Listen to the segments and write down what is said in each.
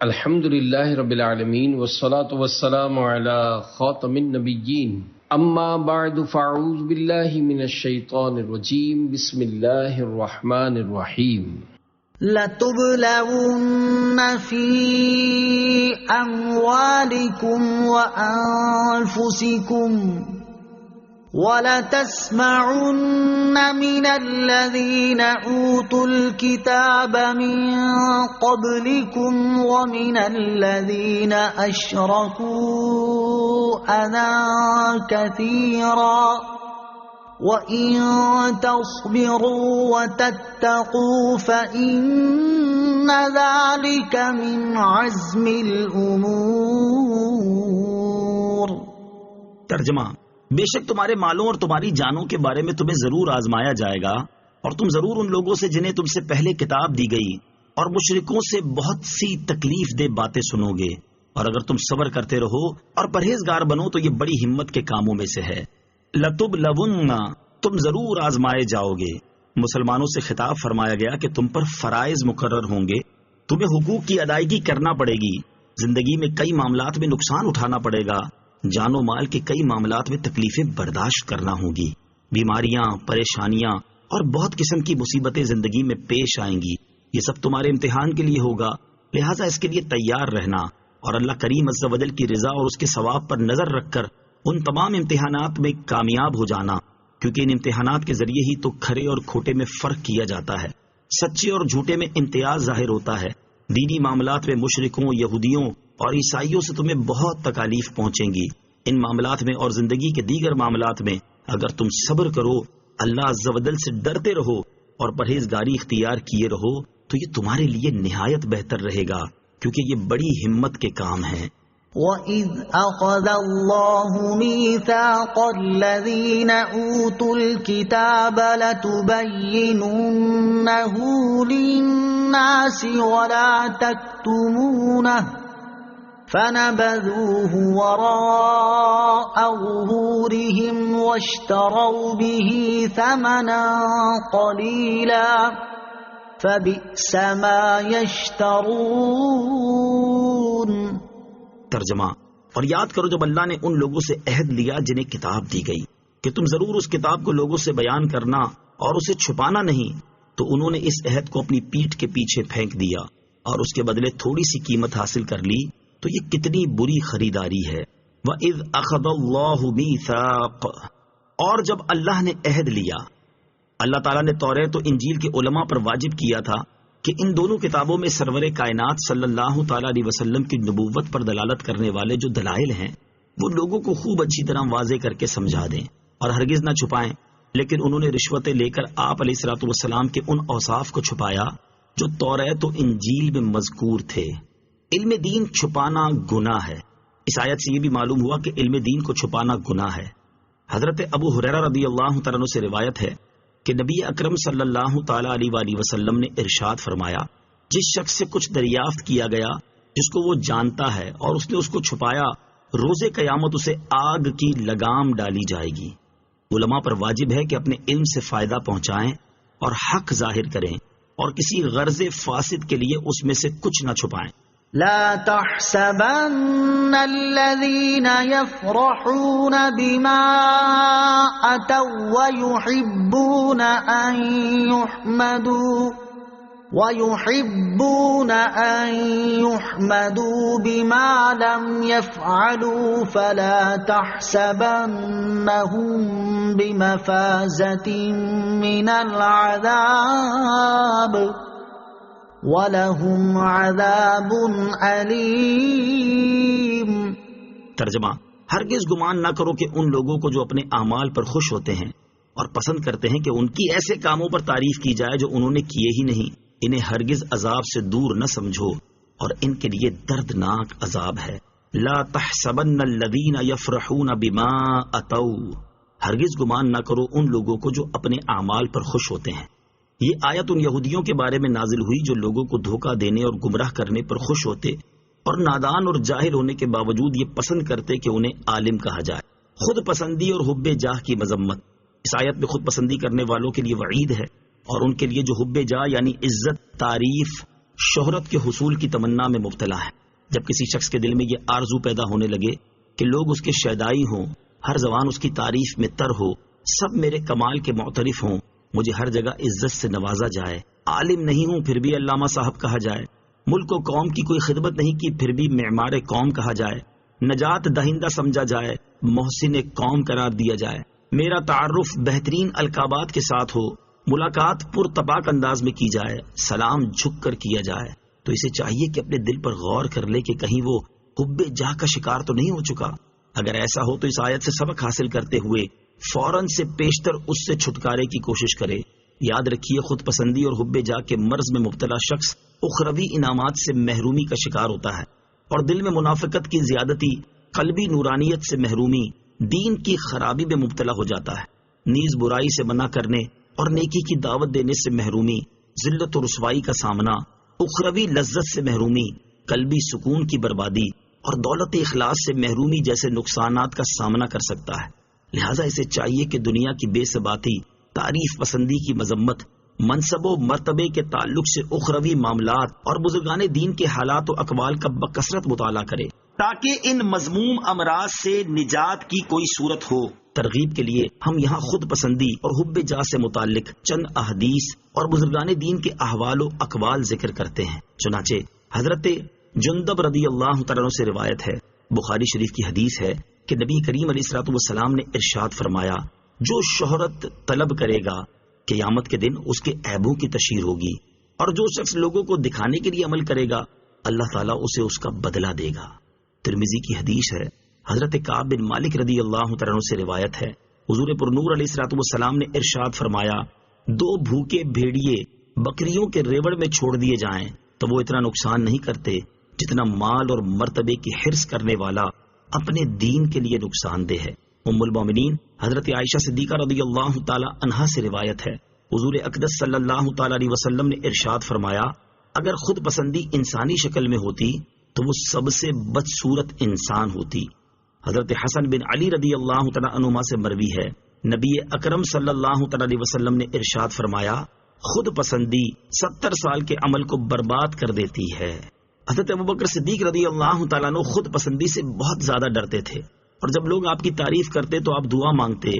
الحمد للہ رب العالمین والصلاة والسلام علی خاتم النبیین اما بعد فاعوذ باللہ من الشیطان الرجیم بسم اللہ الرحمن الرحیم لَتُبْلَوُنَّ فِي أَمْوَالِكُمْ وَأَنفُسِكُمْ وَلَتَسْمَعُنَّ مِنَ الَّذِينَ أُوتُوا الْكِتَابَ مِنْ قَبْلِكُمْ وَمِنَ الَّذِينَ أَشْرَكُوا أَذًى كَثِيرًا وَإِن تَصْبِرُوا وَتَتَّقُوا فَإِنَّ ذَلِكَ مِنْ عَزْمِ الْأُمُورِ۔ ترجمہ: بے شک تمہارے مالوں اور تمہاری جانوں کے بارے میں تمہیں ضرور آزمایا جائے گا، اور تم ضرور ان لوگوں سے جنہیں تم سے پہلے کتاب دی گئی اور مشرکوں سے بہت سی تکلیف دہ باتیں سنو گے، اور اگر تم صبر کرتے رہو اور پرہیزگار بنو تو یہ بڑی ہمت کے کاموں میں سے ہے۔ لَتُبْلَوُنَّ، تم ضرور آزمائے جاؤ گے۔ مسلمانوں سے خطاب فرمایا گیا کہ تم پر فرائض مقرر ہوں گے، تمہیں حقوق کی ادائیگی کرنا پڑے گی، زندگی میں کئی معاملات میں نقصان اٹھانا پڑے گا، جان و مال کے کئی معاملات میں تکلیفیں برداشت کرنا ہوں گی، بیماریاں، پریشانیاں اور بہت قسم کی مصیبتیں زندگی میں پیش آئیں گی۔ یہ سب تمہارے امتحان کے لیے ہوگا، لہٰذا اس کے لیے تیار رہنا اور اللہ کریم عز و جل کی رضا اور اس کے ثواب پر نظر رکھ کر ان تمام امتحانات میں کامیاب ہو جانا، کیونکہ ان امتحانات کے ذریعے ہی تو کھرے اور کھوٹے میں فرق کیا جاتا ہے، سچے اور جھوٹے میں امتیاز ظاہر ہوتا ہے۔ دینی معاملات میں مشرکوں، یہودیوں اور عیسائیوں سے تمہیں بہت تکالیف پہنچیں گی۔ ان معاملات میں اور زندگی کے دیگر معاملات میں اگر تم صبر کرو، اللہ عز و جل سے ڈرتے رہو اور پرہیزگاری اختیار کیے رہو تو یہ تمہارے لیے نہایت بہتر رہے گا، کیونکہ یہ بڑی ہمت کے کام ہیں۔ وَإِذْ أَخَذَ اللَّهُ مِيثَاقَ الَّذِينَ أُوتُوا الْكِتَابَ لَتُبَيِّنُنَّهُ لِلنَّاسِ وَلَا تَكْتُمُونَهُ فَنَبَذُوهُ وَرَاءَ ظُهُورِهِمْ وَاشْتَرَوْا بِهِ ثَمَنًا قَلِيلًا فَبِئْسَ مَا يَشْتَرُونَ۔ ترجمہ: اور یاد کرو جب اللہ نے ان لوگوں سے عہد لیا جنہیں کتاب دی گئی کہ تم ضرور اس کتاب کو لوگوں سے بیان کرنا اور اسے چھپانا نہیں، تو انہوں نے اس عہد کو اپنی پیٹھ کے پیچھے پھینک دیا اور اس کے بدلے تھوڑی سی قیمت حاصل کر لی، تو یہ کتنی بری خریداری ہے۔ وَإِذْ أَخَذَ اللَّهُ مِيثَاقَ، اور جب اللہ نے عہد لیا، اللہ تعالیٰ نے توریت و انجیل کے علماء پر واجب کیا تھا کہ ان دونوں کتابوں میں سرور کائنات صلی اللہ تعالیٰ علیہ وسلم کی نبوت پر دلالت کرنے والے جو دلائل ہیں وہ لوگوں کو خوب اچھی طرح واضح کر کے سمجھا دیں اور ہرگز نہ چھپائیں، لیکن انہوں نے رشوتیں لے کر آپ علیہ الصلوۃ والسلام کے ان اوصاف کو چھپایا جو توریت و انجیل میں مذکور تھے۔ علم دین چھپانا گناہ ہے۔ اس آیت سے یہ بھی معلوم ہوا کہ علم دین کو چھپانا گناہ ہے۔ حضرت ابو ہریرہ رضی اللہ تعالیٰ عنہ سے روایت ہے کہ نبی اکرم صلی اللہ تعالیٰ علیہ وآلہ وسلم نے ارشاد فرمایا، جس شخص سے کچھ دریافت کیا گیا جس کو وہ جانتا ہے اور اس نے اس کو چھپایا، روز قیامت اسے آگ کی لگام ڈالی جائے گی۔ علماء پر واجب ہے کہ اپنے علم سے فائدہ پہنچائیں اور حق ظاہر کریں اور کسی غرض فاسد کے لیے اس میں سے کچھ نہ چھپائیں۔ لا تحسبن الذين يفرحون بما أتوا ويحبون أن يحمدوا بما لم يفعلوا فلا تحسبنهم بمفازة من العذاب وَلَهُمْ عَذَابٌ أَلِيمٌ۔ ترجمہ: ہرگز گمان نہ کرو کہ ان لوگوں کو جو اپنے اعمال پر خوش ہوتے ہیں اور پسند کرتے ہیں کہ ان کی ایسے کاموں پر تعریف کی جائے جو انہوں نے کیے ہی نہیں، انہیں ہرگز عذاب سے دور نہ سمجھو اور ان کے لیے دردناک عذاب ہے۔ لا تحسبن الذین یفرحون بما اتوا، ہرگز گمان نہ کرو ان لوگوں کو جو اپنے اعمال پر خوش ہوتے ہیں۔ یہ آیت ان یہودیوں کے بارے میں نازل ہوئی جو لوگوں کو دھوکہ دینے اور گمراہ کرنے پر خوش ہوتے اور نادان اور جاہل ہونے کے باوجود یہ پسند کرتے کہ انہیں عالم کہا جائے۔ خود پسندی اور حب جاہ کی مذمت۔ اس آیت میں خود پسندی کرنے والوں کے لیے وعید ہے اور ان کے لیے جو حب جاہ یعنی عزت، تعریف، شہرت کے حصول کی تمنا میں مبتلا ہے۔ جب کسی شخص کے دل میں یہ آرزو پیدا ہونے لگے کہ لوگ اس کے شیدائی ہوں، ہر زبان اس کی تعریف میں تر ہو، سب میرے کمال کے معترف ہوں، مجھے ہر جگہ عزت سے نوازا جائے، عالم نہیں ہوں پھر بھی علامہ صاحب کہا جائے، ملک و قوم کی کوئی خدمت نہیں کی پھر بھی معمار قوم کہا جائے، نجات دہندہ سمجھا جائے، محسن قوم قرار دیا جائے، میرا تعارف بہترین القابات کے ساتھ ہو، ملاقات پرتپاک انداز میں کی جائے، سلام جھک کر کیا جائے، تو اسے چاہیے کہ اپنے دل پر غور کر لے کہ کہیں وہ حب جاہ کا شکار تو نہیں ہو چکا۔ اگر ایسا ہو تو اس آیت سے سبق حاصل کرتے ہوئے فوراً سے پیشتر اس سے چھٹکارے کی کوشش کرے۔ یاد رکھیے، خود پسندی اور حب جاہ کے مرض میں مبتلا شخص اخروی انعامات سے محرومی کا شکار ہوتا ہے، اور دل میں منافقت کی زیادتی، قلبی نورانیت سے محرومی، دین کی خرابی میں مبتلا ہو جاتا ہے۔ نیز برائی سے منع کرنے اور نیکی کی دعوت دینے سے محرومی، ذلت و رسوائی کا سامنا، اخروی لذت سے محرومی، قلبی سکون کی بربادی اور دولت اخلاص سے محرومی جیسے نقصانات کا سامنا کر سکتا ہے۔ لہذا اسے چاہیے کہ دنیا کی بے ثباتی، تعریف پسندی کی مذمت، منصب و مرتبے کے تعلق سے اخروی معاملات اور بزرگان دین کے حالات و اقوال کا بکثرت مطالعہ کرے تاکہ ان مذموم امراض سے نجات کی کوئی صورت ہو۔ ترغیب کے لیے ہم یہاں خود پسندی اور حب جاہ سے متعلق چند احادیث اور بزرگان دین کے احوال و اقوال ذکر کرتے ہیں۔ چنانچہ حضرت جندب رضی اللہ تعالیٰ عنہ سے روایت ہے، بخاری شریف کی حدیث ہے کہ نبی کریم علیہ الصلوۃ والسلام نے ارشاد فرمایا، جو شہرت طلب کرے گا قیامت کے دن اس کے عیبوں کی تشہیر ہوگی، اور جو شخص لوگوں کو دکھانے کے لیے عمل کرے گا اللہ تعالیٰ اسے اس کا بدلہ دے گا۔ ترمذی کی حدیث ہے، حضرت کعب بن مالک رضی اللہ تعالیٰ عنہ سے روایت ہے، حضور پرنور علیہ الصلوۃ والسلام نے ارشاد فرمایا، دو بھوکے بھیڑیے بکریوں کے ریوڑ میں چھوڑ دیے جائیں تو وہ اتنا نقصان نہیں کرتے جتنا مال اور مرتبے کی حرص کرنے والا اپنے دین کے لیے نقصان دہ ہے۔ ام المومنین حضرت عائشہ صدیقہ رضی اللہ تعالی عنہا سے روایت ہے، حضور اقدس صلی اللہ تعالی علیہ وسلم نے ارشاد فرمایا، اگر خود پسندی انسانی شکل میں ہوتی تو وہ سب سے بدصورت انسان ہوتی۔ حضرت حسن بن علی رضی اللہ تعالی عنہما سے مروی ہے، نبی اکرم صلی اللہ تعالی علیہ وسلم نے ارشاد فرمایا، خود پسندی 70 سال کے عمل کو برباد کر دیتی ہے۔ حضرت ابوبکر صدیق رضی اللہ تعالیٰ عنہ خود پسندی سے بہت زیادہ ڈرتے تھے، اور جب لوگ آپ کی تعریف کرتے تو آپ دعا مانگتے،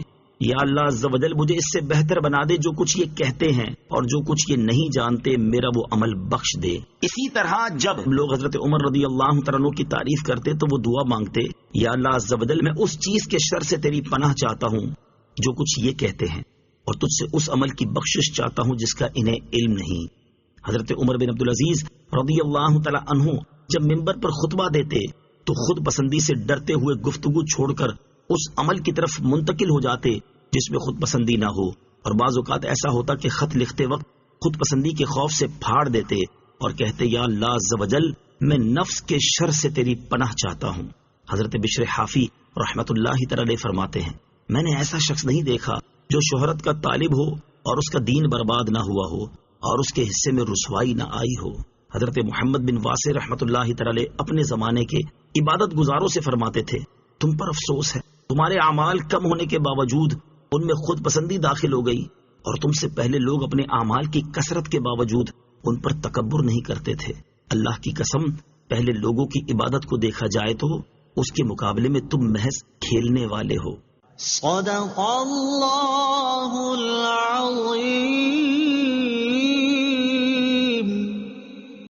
یا اللہ عز و جل مجھے اس سے بہتر بنا دے جو کچھ یہ کہتے ہیں اور جو کچھ یہ نہیں جانتے میرا وہ عمل بخش دے۔ اسی طرح جب لوگ حضرت عمر رضی اللہ تعالیٰ عنہ کی تعریف کرتے تو وہ دعا مانگتے، یا اللہ عز و جل میں اس چیز کے شر سے تیری پناہ چاہتا ہوں جو کچھ یہ کہتے ہیں، اور تجھ سے اس عمل کی بخشش چاہتا ہوں جس کا انہیں علم نہیں۔ حضرت عمر بن عبدالعزیز رضی اللہ تعالی عنہ جب منبر پر خطبہ دیتے تو خود پسندی سے ڈرتے ہوئے گفتگو چھوڑ کر اس عمل کی طرف منتقل ہو جاتے جس میں خود پسندی نہ ہو، اور بعض اوقات ایسا ہوتا کہ خط لکھتے وقت خود پسندی کے خوف سے پھاڑ دیتے اور کہتے، یا اللہ عز و جل میں نفس کے شر سے تیری پناہ چاہتا ہوں۔ حضرت بشر حافی رحمت اللہ تعالی فرماتے ہیں، میں نے ایسا شخص نہیں دیکھا جو شہرت کا طالب ہو اور اس کا دین برباد نہ ہوا ہو اور اس کے حصے میں رسوائی نہ آئی ہو۔ حضرت محمد بن واسع رحمت اللہ تعالی اپنے زمانے کے عبادت گزاروں سے فرماتے تھے، تم پر افسوس ہے، تمہارے اعمال کم ہونے کے باوجود ان میں خود پسندی داخل ہو گئی، اور تم سے پہلے لوگ اپنے اعمال کی کثرت کے باوجود ان پر تکبر نہیں کرتے تھے۔ اللہ کی قسم، پہلے لوگوں کی عبادت کو دیکھا جائے تو اس کے مقابلے میں تم محض کھیلنے والے ہو۔ صدق اللہ العظیم۔